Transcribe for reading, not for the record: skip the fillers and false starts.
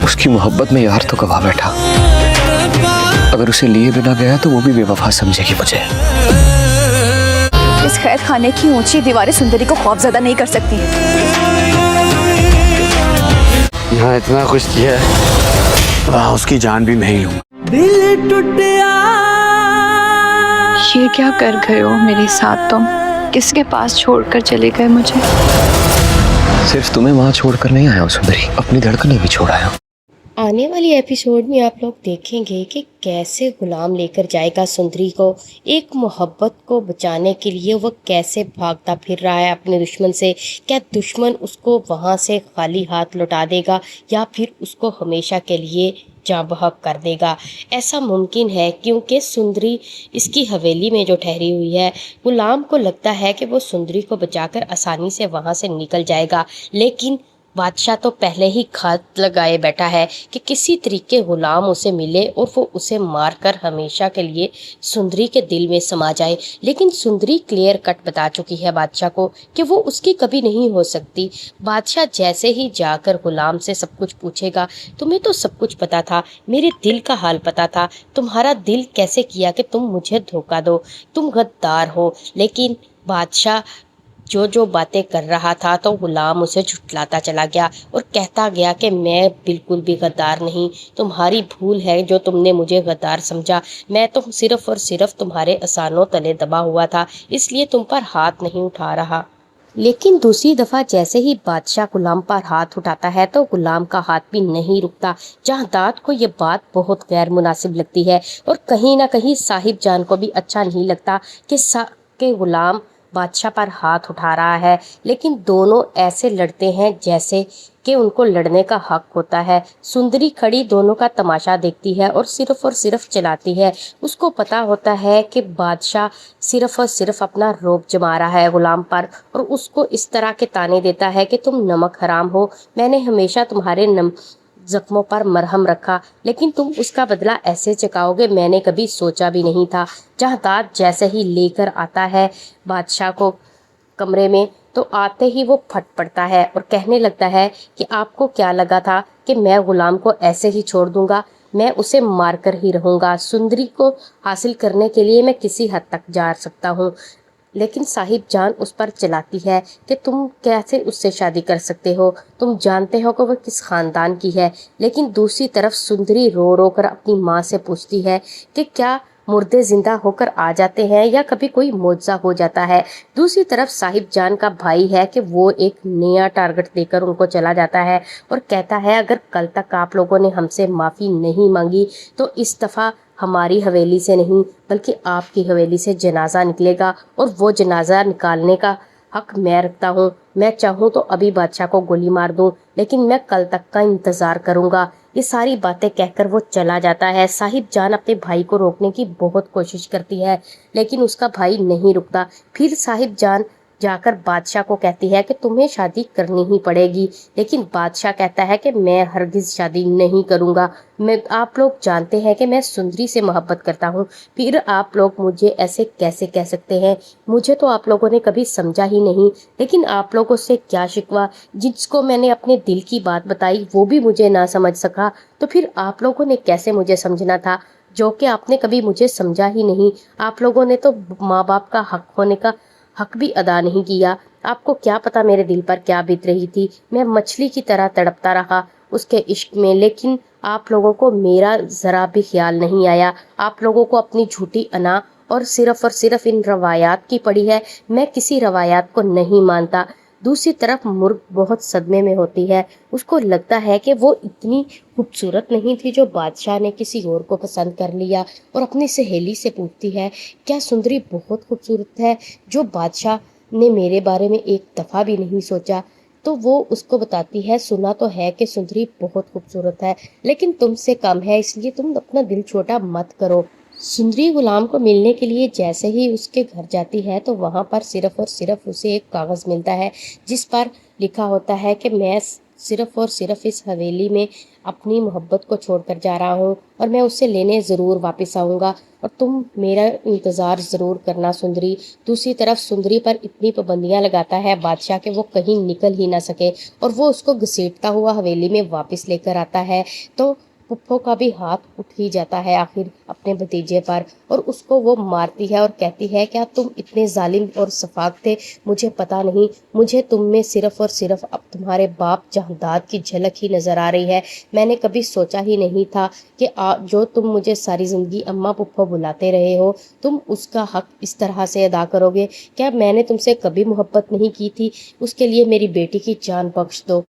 اس کی محبت میں यार तो गवा बैठा, अगर उसे लिए बिना गया तो वो भी बेवफा समझेगी मुझे। इस कैद खाने की ऊंची दीवारें सुंदरी को खौफजदा नहीं कर सकती। यहाँ इतना कुछ किया है, वहाँ उसकी जान भी मैं ही लूंगा। ये क्या कर गए हो मेरे साथ तुम? किसके पास छोड़कर चले गए मुझे? सिर्फ तुम्हें वहां छोड़कर नहीं आया हूँ सुंदरी, अपनी धड़कनें भी छोड़ आया हूँ। आने वाली एपिसोड में आप लोग देखेंगे कि कैसे गुलाम लेकर जाएगा सुंदरी को, एक मोहब्बत को बचाने के लिए वो कैसे भागता फिर रहा है अपने दुश्मन से। क्या दुश्मन उसको वहाँ से खाली हाथ लौटा देगा या फिर उसको हमेशा के लिए जाँ बहक कर देगा? ऐसा मुमकिन है क्योंकि सुंदरी इसकी हवेली में जो ठहरी हुई है, गुलाम को लगता है कि वो सुंदरी को बचाकर आसानी से वहाँ से निकल जाएगा, लेकिन बादशाह तो पहले ही घात लगाए बैठा है कि किसी तरीके गुलाम उसे मिले और वो उसे मारकर हमेशा के लिए सुंदरी के दिल में समा जाए। लेकिन सुंदरी क्लियर कट बता चुकी है बादशाह को कि वो उसकी कभी नहीं हो सकती। बादशाह जैसे ही जाकर गुलाम से सब कुछ पूछेगा, तुम्हें तो सब कुछ पता था, मेरे दिल का हाल पता था, तुम्हारा दिल कैसे किया कि तुम मुझे धोखा दो, तुम गद्दार हो। लेकिन बादशाह जो जो बातें कर रहा था तो गुलाम उसे झुठलाता चला गया और कहता गया कि मैं बिल्कुल भी गद्दार नहीं, तुम्हारी भूल है जो तुमने मुझे गद्दार समझा, मैं तो सिर्फ और सिर्फ तुम्हारे आसानों तले दबा हुआ था, इसलिए तुम पर हाथ नहीं उठा रहा। लेकिन दूसरी दफ़ा जैसे ही बादशाह गुलाम पर हाथ उठाता है तो गुलाम का हाथ भी नहीं रुकता। जहादात को ये बात बहुत गैर मुनासिब लगती है और कहीं ना कहीं साहिब जान को भी अच्छा नहीं लगता कि गुलाम बादशाह पर हाथ उठा रहा है। लेकिन दोनों ऐसे लड़ते हैं जैसे कि उनको लड़ने का हक होता है। सुंदरी खड़ी दोनों का तमाशा देखती है और सिर्फ चिल्लाती है। उसको पता होता है कि बादशाह सिर्फ और सिर्फ अपना रौब जमा रहा है गुलाम पर और उसको इस तरह के ताने देता है कि तुम नमक हराम हो, मैंने हमेशा तुम्हारे जख्मों पर मरहम रखा, लेकिन तुम उसका बदला ऐसे चुकाओगे, मैंने कभी सोचा भी नहीं था। जहादात जैसे ही लेकर आता है बादशाह को कमरे में तो आते ही वो फट पड़ता है और कहने लगता है कि आपको क्या लगा था कि मैं गुलाम को ऐसे ही छोड़ दूंगा? मैं उसे मार कर ही रहूँगा। सुंदरी को हासिल करने के लिए मैं किसी हद तक जा सकता हूँ, लेकिन साहिब जान उस पर चिल्लाती है कि तुम कैसे उससे शादी कर सकते हो, तुम जानते हो कि वह किस खानदान की है। लेकिन दूसरी तरफ सुंदरी रो रो कर अपनी माँ से पूछती है कि क्या मुर्दे जिंदा होकर आ जाते हैं या कभी कोई मौजज़ा हो जाता है। दूसरी तरफ साहिब जान का भाई है कि वो एक नया टारगेट देकर उनको चला जाता है और कहता है अगर कल तक आप लोगों ने हमसे माफ़ी नहीं मांगी तो इस दफ़ा हमारी हवेली से नहीं बल्कि आपकी हवेली से जनाजा निकलेगा और वो जनाजा निकालने का हक मैं रखता हूँ। मैं चाहूँ तो अभी बादशाह को गोली मार दूँ, लेकिन मैं कल तक का इंतज़ार करूँगा। ये सारी बातें कहकर वो चला जाता है। साहिब जान अपने भाई को रोकने की बहुत कोशिश करती है, लेकिन उसका भाई नहीं रुकता। फिर साहिब जान जाकर बादशाह को कहती है कि तुम्हें शादी करनी ही पड़ेगी, लेकिन बादशाह कहता है कि मैं हरगिज़ शादी नहीं करूँगा। आप लोग जानते हैं कि मैं सुंदरी से मोहब्बत करता हूँ, फिर आप लोग मुझे ऐसे कैसे कह सकते हैं? मुझे तो आप लोगों ने कभी समझा ही नहीं, लेकिन आप लोगों से क्या शिकवा? जिसको मैंने अपने दिल की बात बताई वो भी मुझे ना समझ सका, तो फिर आप लोगों ने कैसे मुझे समझना था, जो कि आपने कभी मुझे समझा ही नहीं। आप लोगों ने तो माँ बाप का हक होने का हक भी अदा नहीं किया। आपको क्या पता मेरे दिल पर क्या बीत रही थी। मैं मछली की तरह तड़पता रहा उसके इश्क में, लेकिन आप लोगों को मेरा ज़रा भी ख्याल नहीं आया। आप लोगों को अपनी झूठी अना और सिर्फ इन रवायात की पड़ी है। मैं किसी रवायात को नहीं मानता। दूसरी तरफ मुर्ग बहुत सदमे में होती है। उसको लगता है कि वो इतनी खूबसूरत नहीं थी जो बादशाह ने किसी और को पसंद कर लिया, और अपनी सहेली से पूछती है क्या सुंदरी बहुत खूबसूरत है जो बादशाह ने मेरे बारे में एक दफ़ा भी नहीं सोचा? तो वो उसको बताती है सुना तो है कि सुंदरी बहुत खूबसूरत है, लेकिन तुमसे कम है, इसलिए तुम अपना दिल छोटा मत करो। सुंदरी गुलाम को मिलने के लिए जैसे ही उसके घर जाती है तो वहाँ पर सिर्फ और सिर्फ उसे एक कागज़ मिलता है जिस पर लिखा होता है कि मैं सिर्फ और सिर्फ इस हवेली में अपनी मोहब्बत को छोड़कर जा रहा हूँ और मैं उसे लेने ज़रूर वापस आऊँगा और तुम मेरा इंतज़ार ज़रूर करना सुंदरी। दूसरी तरफ सुंदरी पर इतनी पाबंदियाँ लगाता है बादशाह कि वो कहीं निकल ही ना सके और वो उसको घसीटता हुआ हवेली में वापस लेकर आता है। तो पुप्पो का भी हाथ उठ ही जाता है आखिर अपने भतीजे पर और उसको वो मारती है और कहती है क्या तुम इतने जालिम और सफाक थे, मुझे पता नहीं, मुझे तुम में सिर्फ और सिर्फ अब तुम्हारे बाप जहदाद की झलक ही नज़र आ रही है। मैंने कभी सोचा ही नहीं था कि जो तुम मुझे सारी ज़िंदगी अम्मा पुप्पो बुलाते रहे हो तुम उसका हक इस तरह से अदा करोगे। क्या मैंने तुमसे कभी मोहब्बत नहीं की थी? उसके लिए मेरी बेटी की जान बख्श दो।